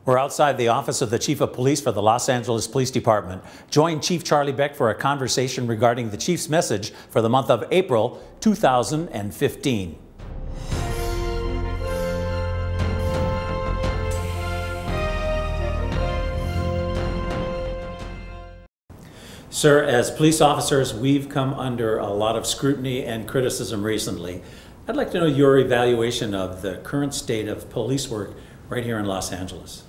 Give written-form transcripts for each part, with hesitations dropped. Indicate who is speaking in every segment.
Speaker 1: We're outside the office of the Chief of Police for the Los Angeles Police Department. Join Chief Charlie Beck for a conversation regarding the Chief's message for the month of April 2015. Sir, as police officers, we've come under a lot of scrutiny and criticism recently. I'd like to know your evaluation of the current state of police work right here in Los Angeles.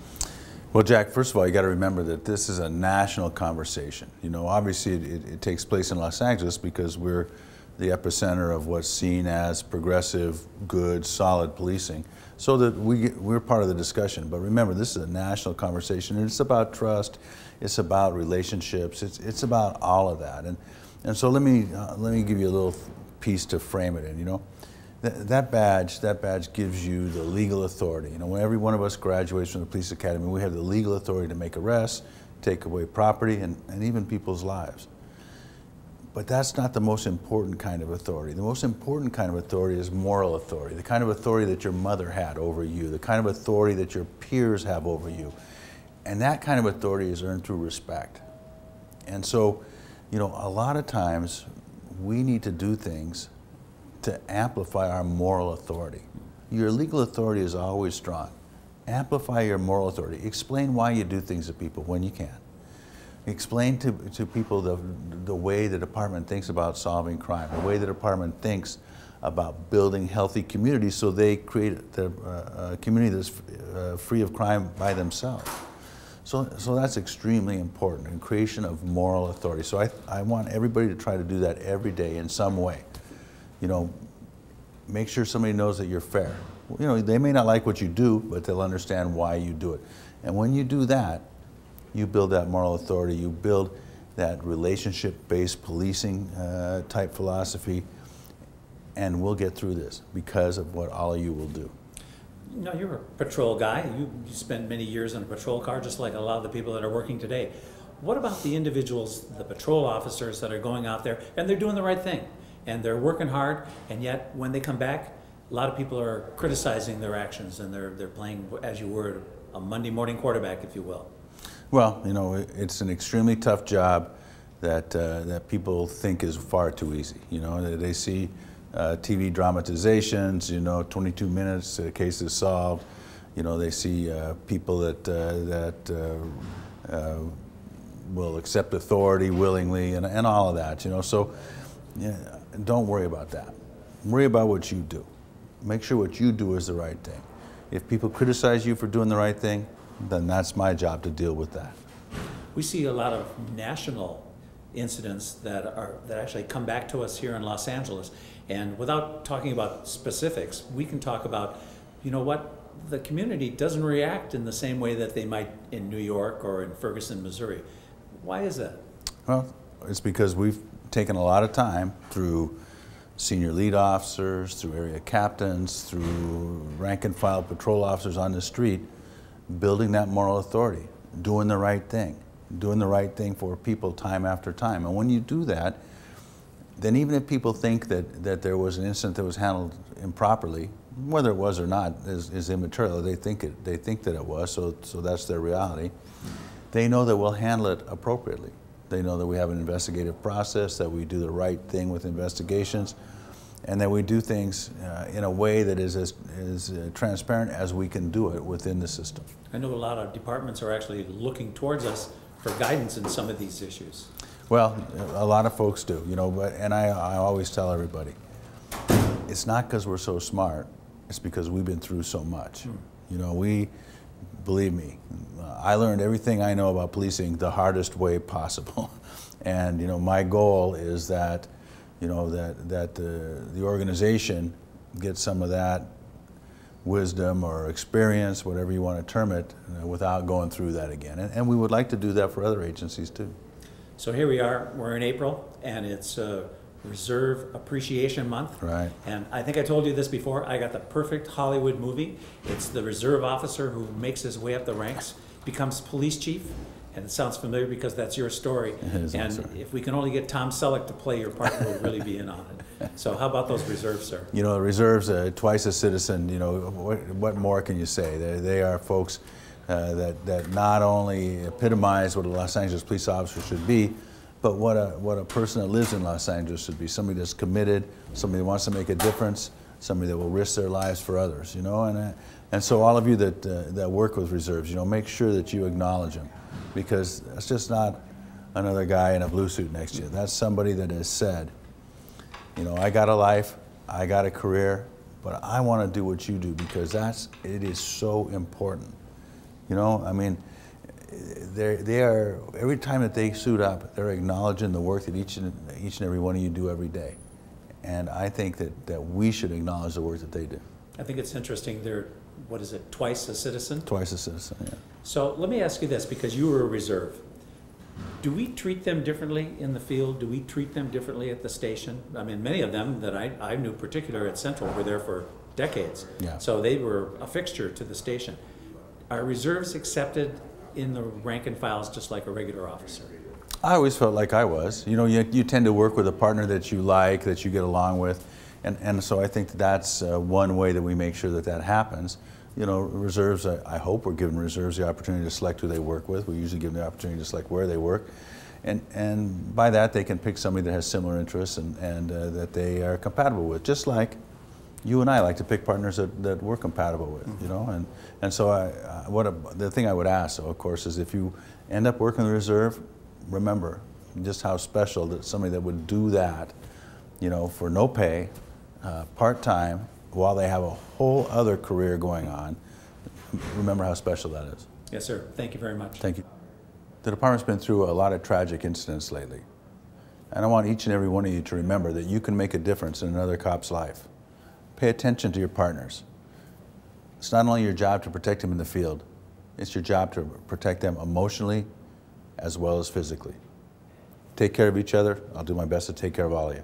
Speaker 2: Well, Jack, first of all, you got to remember that this is a national conversation. You know, obviously it takes place in Los Angeles because we're the epicenter of what's seen as progressive, good, solid policing. So that we're part of the discussion. But remember, this is a national conversation, and it's about trust, it's about relationships, it's about all of that. And so let me give you a little piece to frame it in. You know, that badge gives you the legal authority. You know, when every one of us graduates from the police academy, we have the legal authority to make arrests, take away property, and even people's lives. But that's not the most important kind of authority. The most important kind of authority is moral authority, the kind of authority that your mother had over you, the kind of authority that your peers have over you. And that kind of authority is earned through respect. And so, you know, a lot of times we need to do things to amplify our moral authority. Your legal authority is always strong. Amplify your moral authority. Explain why you do things to people when you can. Explain to people the way the department thinks about solving crime, the way the department thinks about building healthy communities so they create a community that's free of crime by themselves. So that's extremely important in creation of moral authority. So I want everybody to try to do that every day in some way. You know, make sure somebody knows that you're fair. You know, they may not like what you do, but they'll understand why you do it. And when you do that, you build that moral authority, you build that relationship-based policing type philosophy, and we'll get through this because of what all of you will do.
Speaker 1: You know, you're a patrol guy. You spent many years in a patrol car, just like a lot of the people that are working today. What about the individuals, the patrol officers that are going out there, and they're doing the right thing, and they're working hard, and yet when they come back, a lot of people are criticizing their actions, and they're playing, as you were, a Monday morning quarterback, if you will.
Speaker 2: Well, you know, it's an extremely tough job that people think is far too easy. You know, they see TV dramatizations, you know, 22 minutes, the case is solved. You know, they see people that will accept authority willingly and all of that, you know. So yeah, don't worry about that. Worry about what you do. Make sure what you do is the right thing. If people criticize you for doing the right thing, then that's my job to deal with that.
Speaker 1: We see a lot of national incidents that actually come back to us here in Los Angeles. And without talking about specifics, we can talk about, you know what, the community doesn't react in the same way that they might in New York or in Ferguson, Missouri. Why is that? Well,
Speaker 2: it's because we've taken a lot of time through senior lead officers, through area captains, through rank and file patrol officers on the street, building that moral authority, doing the right thing for people time after time. And when you do that, then even if people think that there was an incident that was handled improperly, whether it was or not is immaterial. They think that it was, so that's their reality. They know that we'll handle it appropriately. They know that we have an investigative process, that we do the right thing with investigations, and that we do things in a way that is as transparent as we can do it within the system.
Speaker 1: I know a lot of departments are actually looking towards us for guidance in some of these issues.
Speaker 2: Well, a lot of folks do, you know, and I always tell everybody, it's not because we're so smart, it's because we've been through so much. You know, believe me, I learned everything I know about policing the hardest way possible. And, you know, my goal is that, you know, that the organization gets some of that wisdom or experience, whatever you want to term it, without going through that again. And we would like to do that for other agencies too.
Speaker 1: So here we are, we're in April, and it's Reserve Appreciation Month.
Speaker 2: Right.
Speaker 1: And I think I told you this before, I got the perfect Hollywood movie. It's the reserve officer who makes his way up the ranks, becomes police chief, and it sounds familiar because that's your story.
Speaker 2: It is.
Speaker 1: And if we can only get Tom Selleck to play your part, we'll really be in on it. So how about those reserves, sir?
Speaker 2: You know, the reserves, twice a citizen, you know, what more can you say? They are folks that not only epitomize what a Los Angeles police officer should be, but what a person that lives in Los Angeles should be. Somebody that's committed, somebody that wants to make a difference, somebody that will risk their lives for others, you know. And so all of you that work with reserves, you know, make sure that you acknowledge them, because that's just not another guy in a blue suit next to you. That's somebody that has said, you know, I got a life, I got a career, but I want to do what you do, because it is so important. You know, I mean, they are, every time that they suit up, they're acknowledging the work that each and every one of you do every day. And I think that we should acknowledge the work that they do.
Speaker 1: I think it's interesting. They're, what is it, twice a citizen?
Speaker 2: Twice a citizen, yeah.
Speaker 1: So let me ask you this, because you were a reserve. Do we treat them differently in the field? Do we treat them differently at the station? I mean, many of them that I knew, particularly at Central, were there for decades.
Speaker 2: Yeah.
Speaker 1: So they were a fixture to the station. Are reserves accepted in the rank and files just like a regular officer?
Speaker 2: I always felt like I was. You know, you tend to work with a partner that you like, that you get along with, and so I think that's one way that we make sure that happens. You know, reserves, I hope we're giving reserves the opportunity to select who they work with. We usually give them the opportunity to select where they work. And by that, they can pick somebody that has similar interests and that they are compatible with, just like you and I like to pick partners that we're compatible with, you know. And so the thing I would ask, of course, is if you end up working in the reserve, remember just how special that somebody that would do that, you know, for no pay, part-time, while they have a whole other career going on. Remember how special that is.
Speaker 1: Yes, sir. Thank you very much.
Speaker 2: Thank you. The department's been through a lot of tragic incidents lately. And I want each and every one of you to remember that you can make a difference in another cop's life. Pay attention to your partners. It's not only your job to protect them in the field, it's your job to protect them emotionally as well as physically. Take care of each other. I'll do my best to take care of all of you.